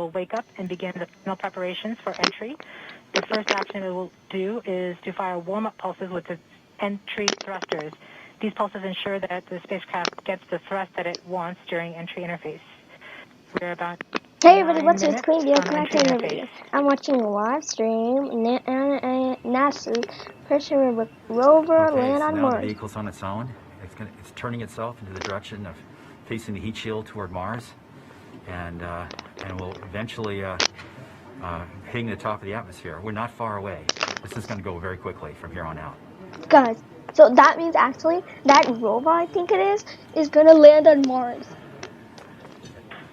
will wake up and begin the final preparations for entry. The first action it will do is to fire warm-up pulses with its entry thrusters. These pulses ensure that the spacecraft gets the thrust that it wants during entry interface. We're about Hey everybody, what's up? It's QueenBee. Welcome back to another video. I'm watching a live stream. NASA's Perseverance rover land on now Mars. The vehicle's on its own. It's turning itself into the direction of facing the heat shield toward Mars, and will eventually hitting the top of the atmosphere. We're not far away. This is going to go very quickly from here on out. Guys, so that means actually that rover, I think it is going to land on Mars.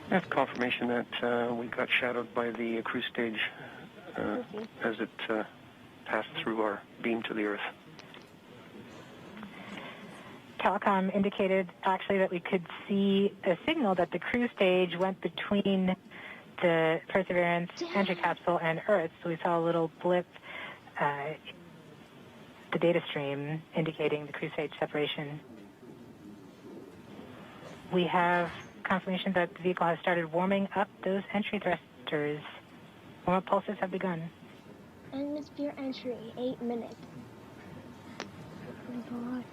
That's confirmation that we got shadowed by the cruise stage as it passed through our beam to the Earth. Telecom indicated actually that we could see a signal that the cruise stage went between the Perseverance entry capsule and Earth. So we saw a little blip, the data stream indicating the cruise stage separation. We have confirmation that the vehicle has started warming up those entry thrusters. Warm-up pulses have begun. Atmosphere entry, 8 minutes. Oh my God.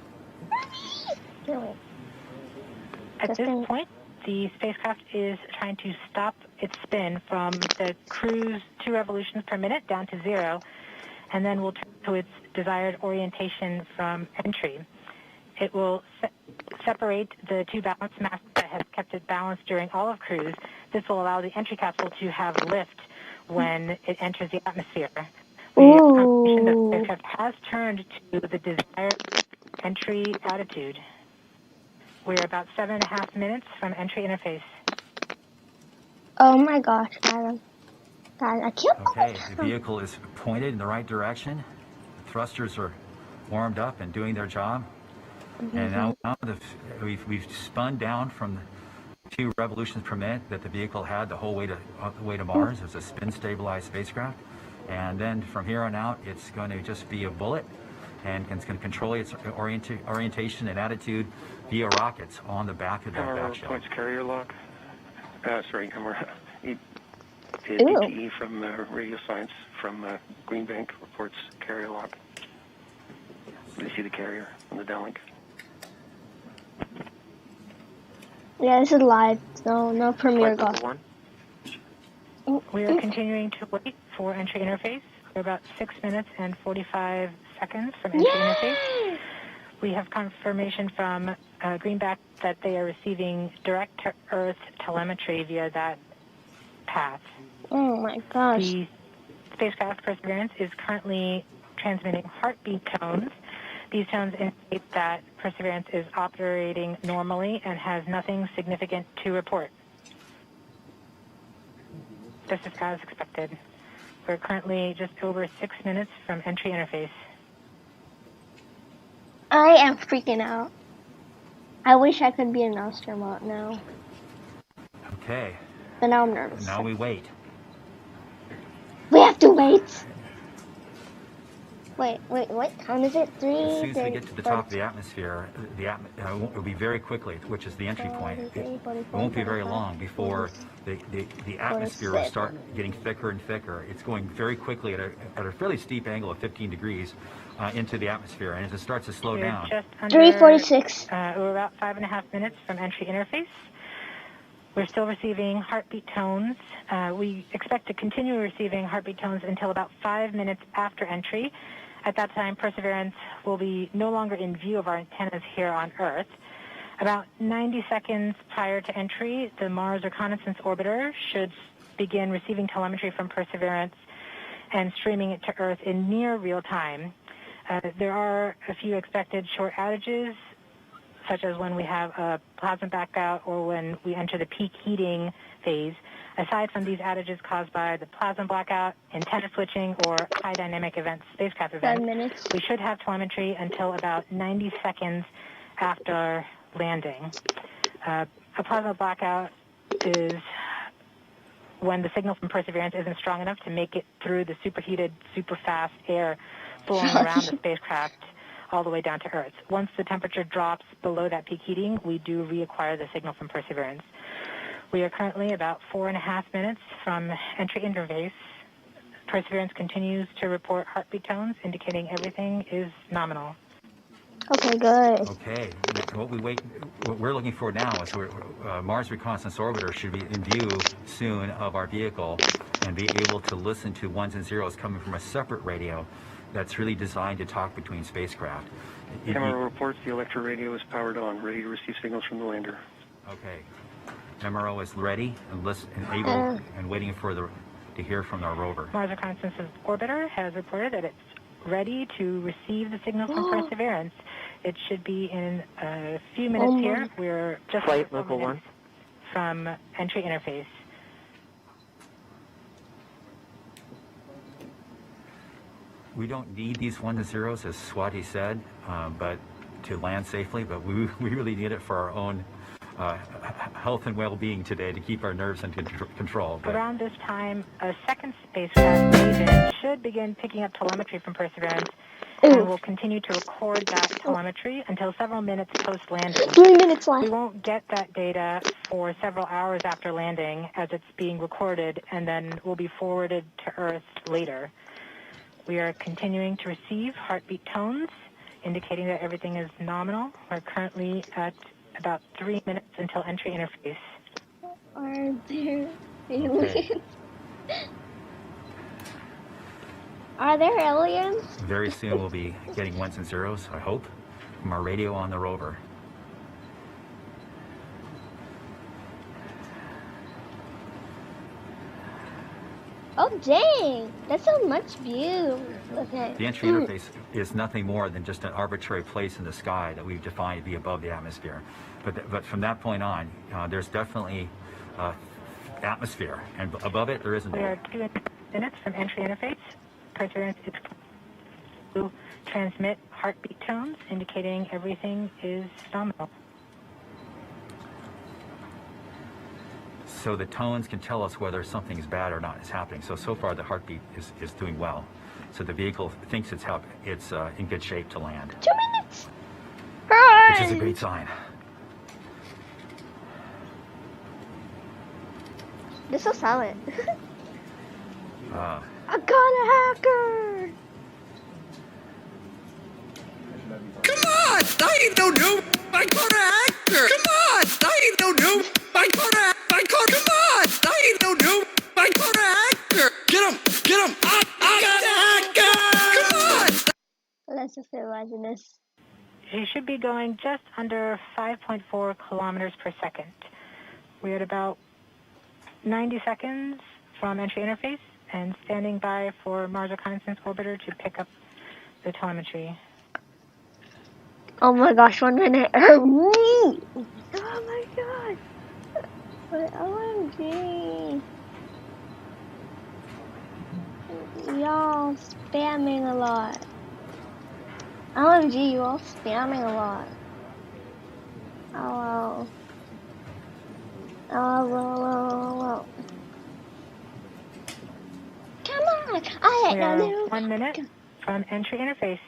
At this point, the spacecraft is trying to stop its spin from the cruise 2 revolutions per minute down to 0, and then will turn to its desired orientation from entry. It will separate the 2 balance masses that have kept it balanced during all of cruise. This will allow the entry capsule to have lift when it enters the atmosphere. We have confirmation that the spacecraft has turned to the desired entry altitude. We're about 7.5 minutes from entry interface. Oh my gosh, Adam. Guys, I can't. Okay, the vehicle is pointed in the right direction. The thrusters are warmed up and doing their job. And now we've spun down from the 2 revolutions per minute that the vehicle had the whole way to Mars. It's a spin-stabilized spacecraft. And then from here on out, it's going to just be a bullet, and it's going to control its orientation and attitude via rockets on the back of the back shell. Points carrier lock. ETE from Radio Science from Green Bank reports carrier lock. You see the carrier on the downlink. Yeah, this is live. No premiere gospel. We are continuing to wait for entry interface. We're about 6 minutes and 45 seconds from entry interface. We have confirmation from Greenback that they are receiving direct-to-Earth telemetry via that path. Oh my gosh. The spacecraft Perseverance is currently transmitting heartbeat tones. These tones indicate that Perseverance is operating normally and has nothing significant to report. This is as expected. We're currently just over 6 minutes from entry interface. I am freaking out. I wish I could be an astronaut now. Okay. But now I'm nervous. Now we wait. We have to wait. Wait, what time is it? 3? As soon as we get to the top of the atmosphere, it will be very quickly, which is the entry point. It won't be very long before the atmosphere will start getting thicker and thicker. It's going very quickly at a fairly steep angle of 15 degrees into the atmosphere, and as it starts to slow down. 3:46. We're about 5.5 minutes from entry interface. We're still receiving heartbeat tones. We expect to continue receiving heartbeat tones until about 5 minutes after entry. At that time, Perseverance will be no longer in view of our antennas here on Earth. About 90 seconds prior to entry, the Mars Reconnaissance Orbiter should begin receiving telemetry from Perseverance and streaming it to Earth in near real time. There are a few expected short outages, such as when we have a plasma blackout or when we enter the peak heating phase. Aside from these outages caused by the plasma blackout, antenna switching, or high dynamic events, spacecraft events, we should have telemetry until about 90 seconds after landing. A plasma blackout is when the signal from Perseverance isn't strong enough to make it through the superheated, super fast air flowing around the spacecraft all the way down to Earth. Once the temperature drops below that peak heating, we do reacquire the signal from Perseverance. We are currently about 4.5 minutes from entry interface. Perseverance continues to report heartbeat tones, indicating everything is nominal. Okay, good. Okay. What we're looking for now is Mars Reconnaissance Orbiter should be in view soon of our vehicle and be able to listen to ones and zeros coming from a separate radio that's really designed to talk between spacecraft. MRO reports the electro radio is powered on, ready to receive signals from the lander. Okay. MRO is ready and able and waiting to hear from our rover. Mars Reconnaissance Orbiter has reported that it's ready to receive the signal from Perseverance. It should be in a few minutes here. We're just Flight Local 1 from entry interface. We don't need these ones and zeros, as Swati said, but to land safely. But we really need it for our own health and well-being today, to keep our nerves under control. But around this time, a second spacecraft, Maven, should begin picking up telemetry from Perseverance, and will continue to record that telemetry until several minutes post-landing. 3 minutes left. We won't get that data for several hours after landing, as it's being recorded, and then will be forwarded to Earth later. We are continuing to receive heartbeat tones, indicating that everything is nominal. We're currently at about 3 minutes until entry interface. Are there aliens? Are there aliens? Very soon we'll be getting ones and zeros, I hope, from our radio on the rover. Oh dang! That's so much view. Okay. The entry interface is nothing more than just an arbitrary place in the sky that we've defined to be above the atmosphere. But from that point on, there's definitely atmosphere, and above it there isn't. We are 2 minutes from entry interface. Perseverance is to transmit heartbeat tones, indicating everything is nominal. So the tones can tell us whether something is bad or not is happening. So far the heartbeat is doing well. So the vehicle thinks it's in good shape to land. 2 minutes! Hurry! Which is a great sign. They're so silent. Uh, I got a hacker! Come on! I ain't no noob! I caught a hacker! Come on! I ain't no noob! I caught a come on! I ain't no noob! I caught a hacker! Get him! Get him! I got a hacker! Come on! Let's just imagine this. You should be going just under 5.4 kilometers per second. We're at about 90 seconds from entry interface and standing by for Mars Reconnaissance Orbiter to pick up the telemetry. Oh my gosh, 1 minute. Oh my god. OMG. Y'all spamming a lot. OMG, you all spamming a lot. Oh. Oh. Come on. I ain't no noob. 1 minute from entry interface.